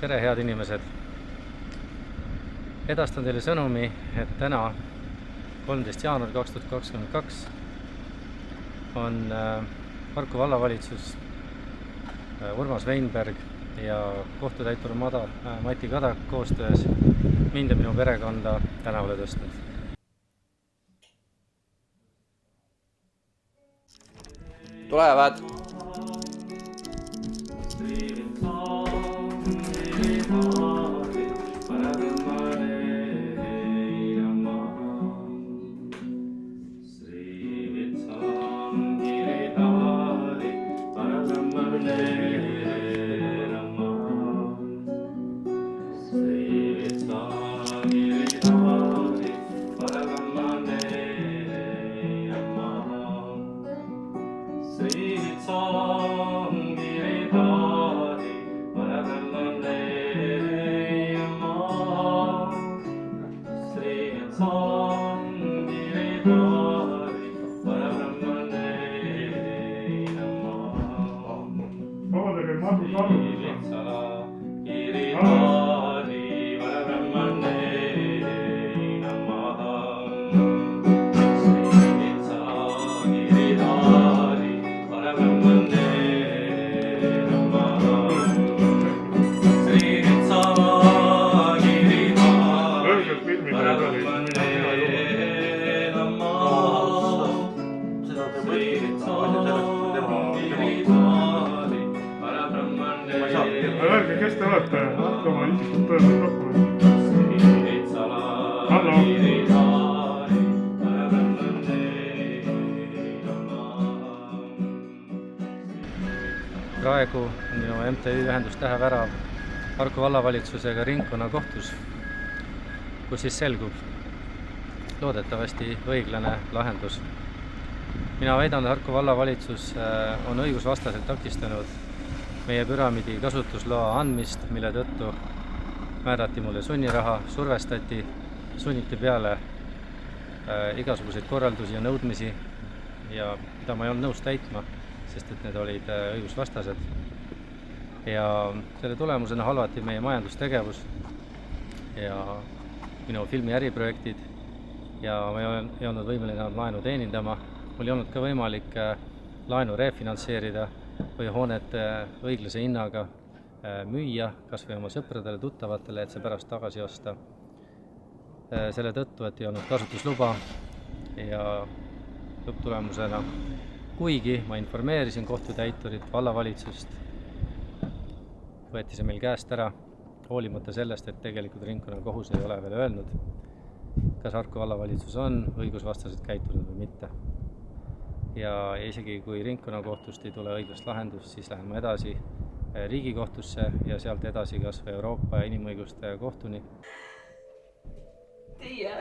tere, head inimesed! Edastan teile sõnumi, et täna, 13. jaanuar 2022, on Harku vallavalitsus, Urmas Weinberg ja kohtutäitur Mati Kadak koostöös mind ja minu perekonda tänavale tõstnud. Tulevad! Öelge, kes te olete? Hakkama isikut tõendet kokku. Hallo! Praegu on minu MTÜ ühendus Tähevärav Harku vallavalitsusega ringkonnakohtus, kus siis selgub loodetavasti õiglane lahendus. Mina väidan, et Harku vallavalitsus on õigusvastaselt takistanud meie püramiidi kasutusloa andmist, mille tõttu määrati mulle sunniraha, survestati, sunniti peale igasuguseid korraldusi ja nõudmisi, ja mida ma ei olnud nõus täitma, sest et need olid õigusvastased. Ja selle tulemusena halvati meie majandustegevus ja minu filmi äriprojektid ja ma ei olnud võimeline enam laenu teenindama. Mul ei olnud ka võimalik laenu refinantseerida või hoonet õiglase hinnaga müüa, kas või oma sõpradele, tuttavatele, et see pärast tagasi osta. Selle tõttu, et ei olnud kasutusluba ja lõpptulemusena, kuigi ma informeerisin kohtutäiturit, vallavalitsust, võeti see meil käest ära, hoolimata sellest, et tegelikult ringkonnakohus ei ole veel öelnud, kas Harku vallavalitsus on õigusvastaselt käitunud või mitte. Ja isegi kui ringkonnakohtust ei tule õiglast lahendust, siis lähen ma edasi Riigikohtusse ja sealt edasi kas või Euroopa inimõiguste kohtuni. Teie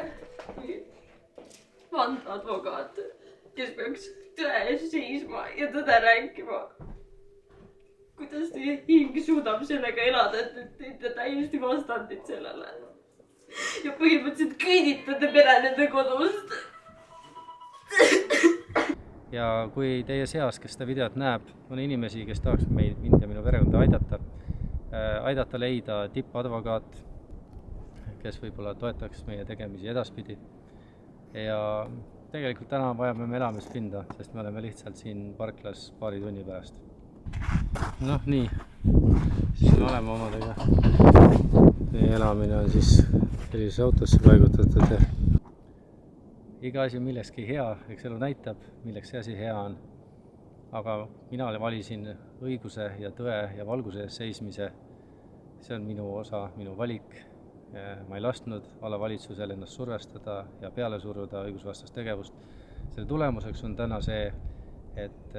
kui vandeadvokaat, kes peaks tõe eest seisma ja tõde rääkima. Kuidas teie hing suudab sellega elada, et teete täiesti vastandid sellele? Ja põhimõtteliselt kõiditate pere nende kodust. Ja kui teie seas, kes seda videot näeb, on inimesi, kes tahaks mind ja minu perekonda aidata leida tippadvokaat, kes võib-olla toetaks meie tegemisi edaspidi. Ja tegelikult täna vajame me elamispinda, sest me oleme lihtsalt siin parklas paari tunni pärast. Noh, nii. Siis me oleme omadega. Meie elamine on siis sellises autosse paigutatud ja iga asi on millekski hea, eks elu näitab, milleks see asi hea on. Aga mina valisin õiguse ja tõe ja valguse ees seismise. See on minu osa, minu valik. Ma ei lasknud vallavalitsusel ennast survestada ja peale suruda õigusvastast tegevust. Selle tulemuseks on täna see, et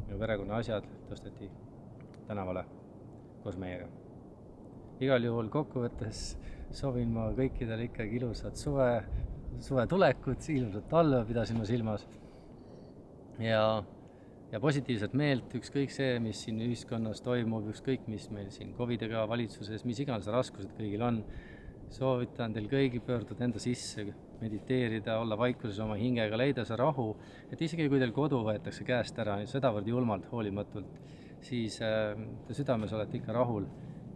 minu perekonna asjad tõsteti tänavale koos meiega. Igal juhul kokkuvõttes soovin ma kõikidele ikkagi ilusat suve tulekut, ilusat talve pidasin ma silmas ja positiivset meelt, ükskõik see, mis siin ühiskonnas toimub, ükskõik mis meil siin COVID-iga valitsuses, mis iganes raskused kõigil on. Soovitan teil kõigi pöörduda enda sisse, mediteerida, olla vaikuses oma hingega, leida see rahu, et isegi kui teil kodu võetakse käest ära sedavõrd julmalt, hoolimatult, siis te südames olete ikka rahul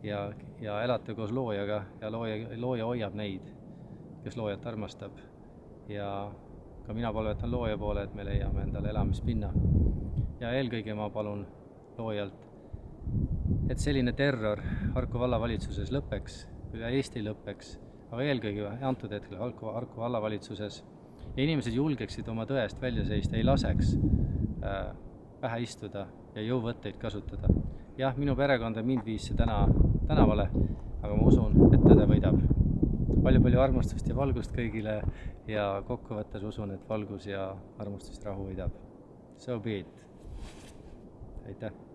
ja elate koos loojaga ja looja hoiab neid, kes loojat armastab. Ja ka mina palvetan looja poole, et me leiame endale elamispinna. Ja eelkõige ma palun loojalt, et selline terror Harku vallavalitsuses lõpeks, üle Eesti lõpeks, aga eelkõige antud hetkel Harku vallavalitsuses ja inimesed julgeksid oma tõest välja seista, ei laseks pähe istuda ja jõuvõtteid kasutada. Jah, minu perekond mind viis see täna tänavale, aga ma usun, et tõde võidab. Palju armastust ja valgust kõigile ja kokkuvõttes usun, et valgus ja armastust rahu võidab. So be it. Aitäh!